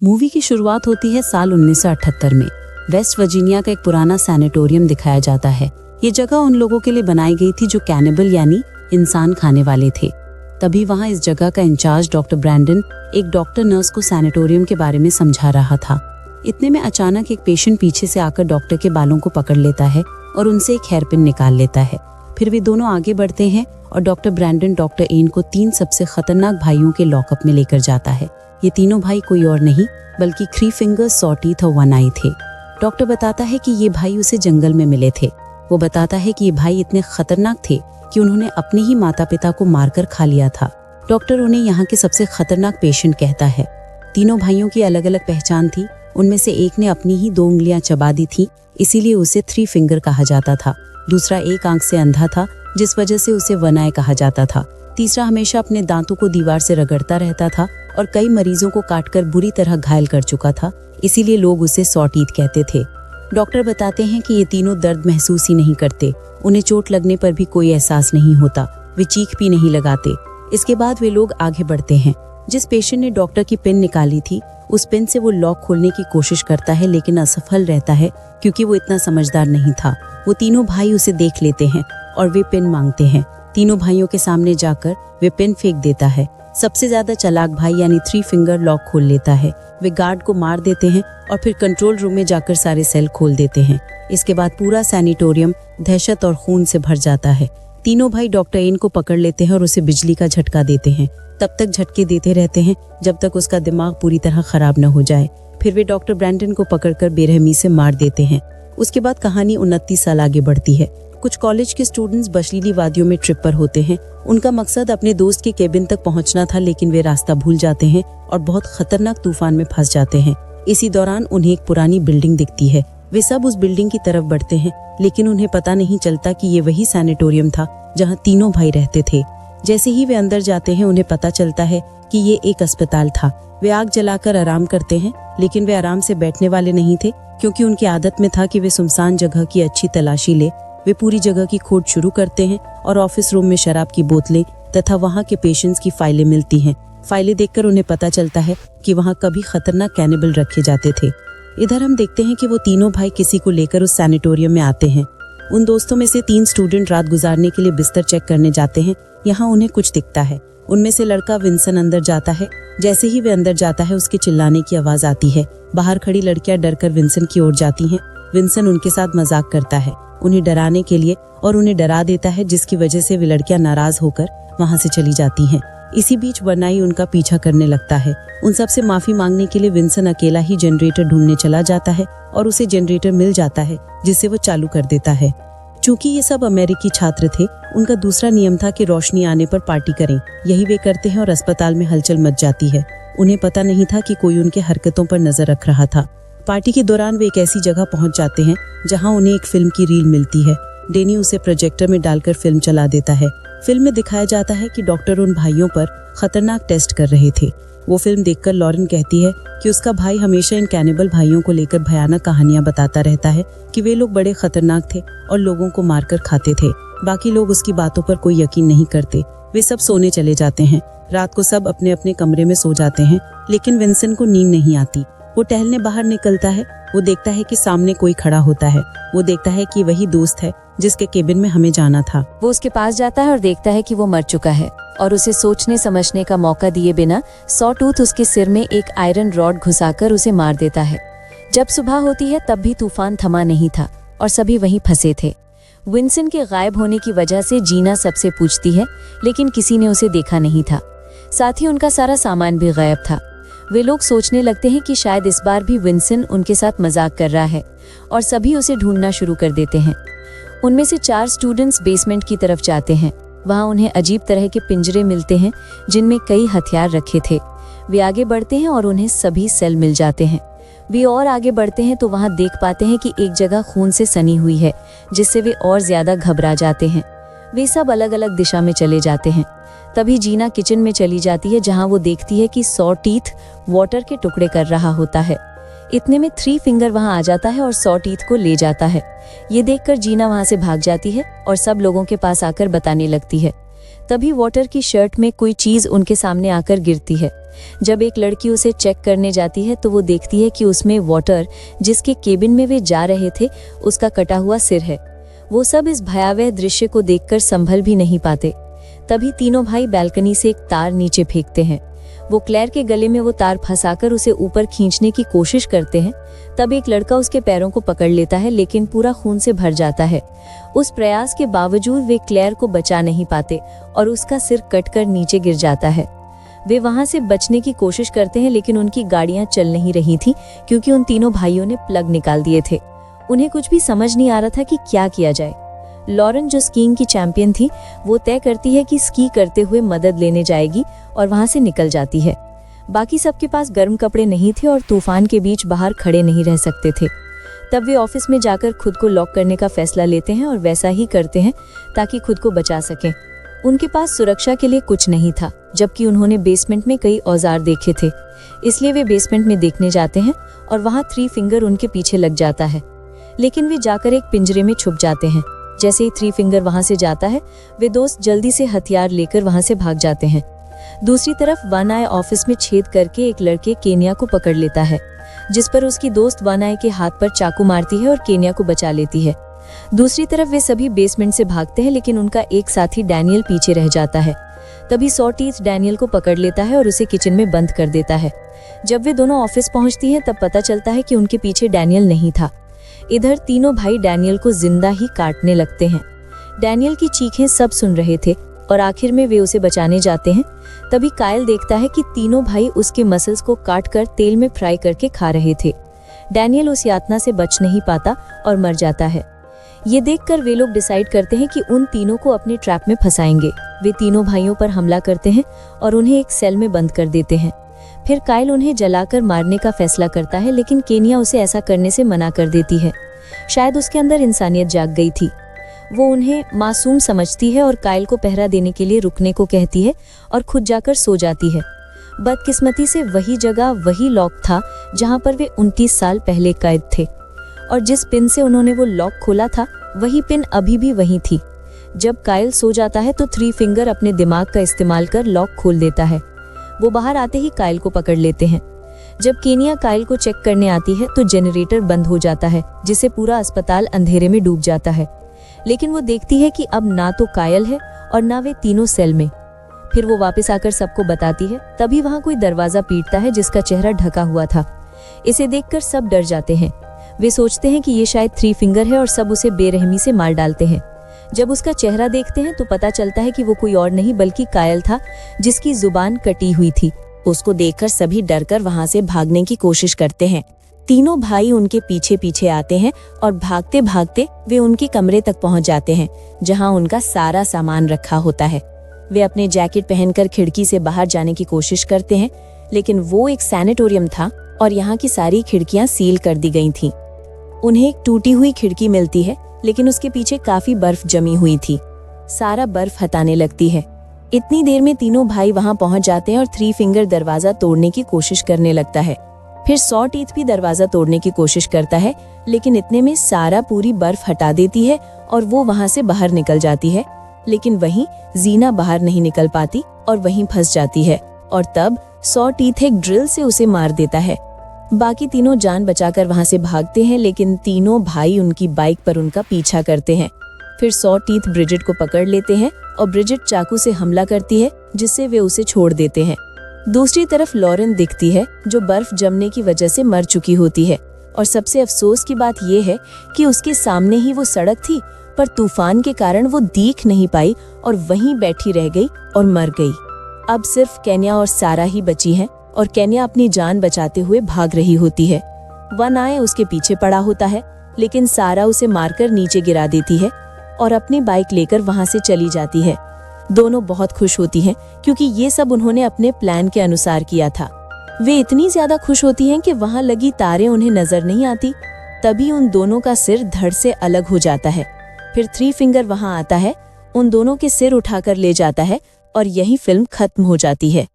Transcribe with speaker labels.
Speaker 1: Movie की शुरुआत होती है साल 1978 में। वेस्ट वर्जीनिया का एक पुराना सैनिटोरियम दिखाया जाता है। ये जगह उन लोगों के लिए बनाई गई थी जो कैनिबल यानी इंसान खाने वाले थे। तभी वहाँ इस जगह का इंचार्ज डॉक्टर ब्रैंडन एक डॉक्टर नर्स को सैनिटोरियम के बारे में समझा रहा था। इतने में अचानक एक पेशेंट पीछे से आकर डॉक्टर के बालों को पकड़ लेता है और उनसे एक हेयरपिन निकाल लेता है। फिर वे दोनों आगे बढ़ते हैं और डॉक्टर ब्रैंडन डॉक्टर एन को 3 सबसे खतरनाक भाइयों के लॉकअप में लेकर जाता है। ये तीनों भाई कोई और नहीं बल्कि 3 फिंगर्स, सॉ टीथ और 1 आई थे। डॉक्टर बताता है कि ये भाई उसे जंगल में मिले थे। वो बताता है कि ये भाई इतने खतरनाक थे कि उन्होंने अपने ही माता पिता को मारकर खा लिया था। डॉक्टर उन्हें यहाँ के सबसे खतरनाक पेशेंट कहता है। तीनों भाइयों की अलग अलग पहचान थी। उनमें से एक ने अपनी ही 2 उंगलियां चबा दी थी, इसीलिए उसे 3 फिंगर कहा जाता था। दूसरा एक आंख से अंधा था, जिस वजह से उसे 1 आई कहा जाता था। तीसरा हमेशा अपने दांतों को दीवार से रगड़ता रहता था और कई मरीजों को काटकर बुरी तरह घायल कर चुका था, इसीलिए लोग उसे सॉ टीथ कहते थे। डॉक्टर बताते हैं कि ये तीनों दर्द महसूस ही नहीं करते। उन्हें चोट लगने पर भी कोई एहसास नहीं होता। वे चीख भी नहीं लगाते। इसके बाद वे लोग आगे बढ़ते हैं। जिस पेशेंट ने डॉक्टर की पिन निकाली थी, उस पिन से वो लॉक खोलने की कोशिश करता है, लेकिन असफल रहता है क्योंकि वो इतना समझदार नहीं था। वो तीनों भाई उसे देख लेते हैं और वे पिन मांगते हैं। तीनों भाइयों के सामने जाकर वे पिन फेंक देता है। सबसे ज्यादा चालाक भाई यानी 3 फिंगर लॉक खोल लेता है। वे गार्ड को मार देते हैं और फिर कंट्रोल रूम में जाकर सारे सेल खोल देते हैं। इसके बाद पूरा सैनिटोरियम दहशत और खून से भर जाता है। तीनों भाई डॉक्टर एन को पकड़ लेते हैं और उसे बिजली का झटका देते हैं। तब तक झटके देते रहते हैं जब तक उसका दिमाग पूरी तरह खराब न हो जाए। फिर वे डॉक्टर ब्रैंडन को पकड़कर बेरहमी से मार देते हैं। उसके बाद कहानी 29 साल आगे बढ़ती है। कुछ कॉलेज के स्टूडेंट्स बर्फीली वादियों में ट्रिप पर होते हैं। उनका मकसद अपने दोस्त के केबिन तक पहुंचना था, लेकिन वे रास्ता भूल जाते हैं और बहुत खतरनाक तूफान में फंस जाते हैं। इसी दौरान उन्हें एक पुरानी बिल्डिंग दिखती है। वे सब उस बिल्डिंग की तरफ बढ़ते हैं, लेकिन उन्हें पता नहीं चलता कि ये वही सैनिटोरियम था जहाँ तीनों भाई रहते थे। जैसे ही वे अंदर जाते हैं, उन्हें पता चलता है कि ये एक अस्पताल था। वे आग जलाकर आराम करते हैं, लेकिन वे आराम से बैठने वाले नहीं थे, क्योंकि उनकी आदत में था कि वे सुनसान जगह की अच्छी तलाशी ले। वे पूरी जगह की खोज शुरू करते हैं और ऑफिस रूम में शराब की बोतलें तथा वहाँ के पेशेंट्स की फाइलें मिलती हैं। फाइलें देखकर उन्हें पता चलता है कि वहाँ कभी खतरनाक कैनिबल रखे जाते थे। इधर हम देखते हैं कि वो तीनों भाई किसी को लेकर उस सैनिटोरियम में आते हैं। उन दोस्तों में से 3 स्टूडेंट रात गुजारने के लिए बिस्तर चेक करने जाते हैं। यहाँ उन्हें कुछ दिखता है। उनमें से लड़का विंसन अंदर जाता है। जैसे ही वे अंदर जाता है, उसके चिल्लाने की आवाज आती है। बाहर खड़ी लड़कियां डरकर विंसन की ओर जाती हैं। विंसन उनके साथ मजाक करता है, उन्हें डराने के लिए, और उन्हें डरा देता है, जिसकी वजह से वे लड़कियां नाराज होकर वहां से चली जाती हैं। इसी बीच 1 आई उनका पीछा करने लगता है। उन सबसे माफी मांगने के लिए विंसन अकेला ही जनरेटर ढूंढने चला जाता है और उसे जनरेटर मिल जाता है, जिसे वो चालू कर देता है। चूंकि ये सब अमेरिकी छात्र थे, उनका दूसरा नियम था कि रोशनी आने पर पार्टी करें। यही वे करते हैं और अस्पताल में हलचल मच जाती है। उन्हें पता नहीं था कि कोई उनके हरकतों पर नजर रख रहा था। पार्टी के दौरान वे एक ऐसी जगह पहुंच जाते हैं जहां उन्हें एक फिल्म की रील मिलती है। डेनी उसे प्रोजेक्टर में डालकर फिल्म चला देता है। फिल्म में दिखाया जाता है कि डॉक्टर उन भाइयों पर खतरनाक टेस्ट कर रहे थे। वो फिल्म देखकर लॉरेन कहती है कि उसका भाई हमेशा इन कैनिबल भाइयों को लेकर भयानक कहानियां बताता रहता है कि वे लोग बड़े खतरनाक थे और लोगों को मारकर खाते थे। बाकी लोग उसकी बातों पर कोई यकीन नहीं करते। वे सब सोने चले जाते हैं। रात को सब अपने अपने कमरे में सो जाते हैं, लेकिन विंसन को नींद नहीं आती। वो टहलने बाहर निकलता है। वो देखता है कि सामने कोई खड़ा होता है। वो देखता है कि वही दोस्त है जिसके केबिन में हमें जाना था।
Speaker 2: वो उसके पास जाता है और देखता है कि वो मर चुका है, और उसे सोचने समझने का मौका दिए बिना सॉ टूथ उसके सिर में एक आयरन रॉड घुसाकर उसे मार देता है। जब सुबह होती है, तब भी तूफान थमा नहीं था और सभी वहीं फंसे थे। विंसन के गायब होने की वजह से जीना सबसे पूछती है, लेकिन किसी ने उसे देखा नहीं था। साथ ही उनका सारा सामान भी गायब था। वे लोग सोचने लगते हैं कि शायद इस बार भी विंसन उनके साथ मजाक कर रहा है, और सभी उसे ढूंढना शुरू कर देते हैं। उनमें से 4 स्टूडेंट्स बेसमेंट की तरफ जाते हैं। वहाँ उन्हें अजीब तरह के पिंजरे मिलते हैं जिनमें कई हथियार रखे थे। वे आगे बढ़ते हैं और उन्हें सभी सेल मिल जाते हैं। वे और आगे बढ़ते हैं तो वहाँ देख पाते हैं कि एक जगह खून से सनी हुई है, जिससे वे और ज्यादा घबरा जाते हैं। वे सब अलग अलग दिशा में चले जाते हैं। तभी जीना किचन में चली जाती है, जहाँ वो देखती है कि सॉ टीथ वाटर के टुकड़े कर रहा होता है। इतने में 3 फिंगर वहां आ जाता है और सॉ टीथ को ले जाता है। ये देखकर जीना वहां से भाग जाती है और सब लोगों के पास आकर बताने लगती है। तभी वाटर की शर्ट में कोई चीज उनके सामने आकर गिरती है। जब एक लड़की उसे चेक करने जाती है तो वो देखती है कि उसमें वाटर, जिसके केबिन में वे जा रहे थे, उसका कटा हुआ सिर है। वो सब इस भयावह दृश्य को देखकर संभल भी नहीं पाते। तभी तीनों भाई बालकनी से एक तार नीचे फेंकते हैं। वो क्लेयर के गले में वो तार फंसाकर उसे ऊपर खींचने की कोशिश करते हैं। तब एक लड़का उसके पैरों को पकड़ लेता है, लेकिन पूरा खून से भर जाता है। उस प्रयास के बावजूद वे क्लेयर को बचा नहीं पाते और उसका सिर कटकर नीचे गिर जाता है। वे वहां से बचने की कोशिश करते हैं, लेकिन उनकी गाड़ियां चल नहीं रही थी क्योंकि उन तीनों भाइयों ने प्लग निकाल दिए थे। उन्हें कुछ भी समझ नहीं आ रहा था कि क्या किया जाए। लॉरेन, जो स्कीइंग की चैंपियन थी, वो तय करती है कि स्की करते हुए मदद लेने जाएगी और वहां से निकल जाती है। बाकी सबके पास गर्म कपड़े नहीं थे और तूफान के बीच बाहर खड़े नहीं रह सकते थे। तब वे ऑफिस में जाकर खुद को लॉक करने का फैसला लेते हैं और वैसा ही करते हैं ताकि खुद को बचा सकें। उनके पास सुरक्षा के लिए कुछ नहीं था, जबकि उन्होंने बेसमेंट में कई औजार देखे थे। इसलिए वे बेसमेंट में देखने जाते हैं और वहां 3 फिंगर उनके पीछे लग जाता है, लेकिन वे जाकर एक पिंजरे में छुप जाते हैं। जैसे ही 3 फिंगर वहां से जाता है, वे दोस्त जल्दी से हथियार लेकर वहां से भाग जाते हैं। दूसरी तरफ वन आई ऑफिस में छेद करके एक लड़के केनिया को पकड़ लेता है, जिस पर उसकी दोस्त वन आई के हाथ पर चाकू मारती है और केनिया को बचा लेती है। दूसरी तरफ वे सभी बेसमेंट से भागते हैं, लेकिन उनका एक साथी डैनियल पीछे रह जाता है। तभी सॉ टीथ डैनियल को पकड़ लेता है और उसे किचन में बंद कर देता है। जब वे दोनों ऑफिस पहुंचती हैं, तब पता चलता है कि उनके पीछे डैनियल नहीं था। इधर तीनों भाई डैनियल को जिंदा ही काटने लगते हैं। डैनियल की चीखें सब सुन रहे थे और आखिर में वे उसे बचाने जाते हैं। तभी कायल देखता है कि तीनों भाई उसके मसल्स को काटकर तेल में फ्राई करके खा रहे थे। डैनियल उस यातना से बच नहीं पाता और मर जाता है। ये देखकर वे लोग डिसाइड करते हैं कि उन तीनों को अपने ट्रैप में फंसाएंगे। वे तीनों भाइयों पर हमला करते हैं और उन्हें एक सेल में बंद कर देते हैं। फिर कायल उन्हें जलाकर मारने का फैसला करता है, लेकिन केनिया उसे ऐसा करने से मना कर देती है। शायद उसके अंदर इंसानियत जाग गई थी। वो उन्हें मासूम समझती है और कायल को पहरा देने के लिए रुकने को कहती है और खुद जाकर सो जाती है। बदकिस्मती से वही जगह, वही लॉक था जहां पर वे 29 साल पहले कैद थे, और जिस पिन से उन्होंने वो लॉक खोला था, वही पिन अभी भी वहीं थी। जब कायल सो जाता है तो 3 फिंगर अपने दिमाग का इस्तेमाल कर लॉक खोल देता है। वो बाहर आते ही कायल को पकड़ लेते हैं। जब केनिया कायल को चेक करने आती है तो जनरेटर बंद हो जाता है, जिससे पूरा अस्पताल अंधेरे में डूब जाता है। लेकिन वो देखती है कि अब ना तो कायल है और ना वे तीनों सेल में। फिर वो वापस आकर सबको बताती है। तभी वहां कोई दरवाजा पीटता है जिसका चेहरा ढका हुआ था। इसे देखकर सब डर जाते हैं। वे सोचते हैं कि ये शायद 3 फिंगर है और सब उसे बेरहमी से मार डालते हैं। जब उसका चेहरा देखते हैं तो पता चलता है कि वो कोई और नहीं बल्कि कायल था, जिसकी जुबान कटी हुई थी।
Speaker 1: उसको देखकर सभी डरकर वहां से भागने की कोशिश करते हैं। तीनों भाई उनके पीछे पीछे आते हैं और भागते भागते वे उनके कमरे तक पहुंच जाते हैं, जहां उनका सारा सामान रखा होता है। वे अपने जैकेट पहनकर खिड़की से बाहर जाने की कोशिश करते हैं, लेकिन वो एक सैनिटोरियम था और यहाँ की सारी खिड़कियां सील कर दी गई थीं। उन्हें एक टूटी हुई खिड़की मिलती है, लेकिन उसके पीछे काफी बर्फ जमी हुई थी। सारा बर्फ हटाने लगती है। इतनी देर में तीनों भाई वहां पहुंच जाते हैं और 3 फिंगर दरवाजा तोड़ने की कोशिश करने लगता है। फिर सॉ टीथ भी दरवाजा तोड़ने की कोशिश करता है, लेकिन इतने में सारा पूरी बर्फ हटा देती है और वो वहां से बाहर निकल जाती है। लेकिन वहीं जीना बाहर नहीं निकल पाती और वहीं फंस जाती है, और तब सॉ टीथ एक ड्रिल से उसे मार देता है। बाकी तीनों जान बचाकर वहां से भागते हैं, लेकिन तीनों भाई उनकी बाइक पर उनका पीछा करते हैं। फिर सॉ टीथ ब्रिजिट को पकड़ लेते हैं और ब्रिजिट चाकू से हमला करती है, जिससे वे उसे छोड़ देते हैं। दूसरी तरफ लॉरेन दिखती है, जो बर्फ जमने की वजह से मर चुकी होती है। और सबसे अफसोस की बात यह है कि उसके सामने ही वो सड़क थी, पर तूफान के कारण वो दिख नहीं पाई और वहीं बैठी रह गई और मर गई। अब सिर्फ केनिया और सारा ही बची हैं, और केनिया अपनी जान बचाते हुए भाग रही होती है। वन आई उसके पीछे पड़ा होता है, लेकिन सारा उसे मारकर नीचे गिरा देती है और अपनी बाइक लेकर वहां से चली जाती है। दोनों बहुत खुश होती हैं, क्योंकि ये सब उन्होंने अपने प्लान के अनुसार किया था। वे इतनी ज्यादा खुश होती हैं कि वहां लगी तारें उन्हें नजर नहीं आती। तभी उन दोनों का सिर धड़ से अलग हो जाता है। फिर 3 फिंगर वहां आता है, उन दोनों के सिर उठाकर ले जाता है और यही फिल्म खत्म हो जाती है।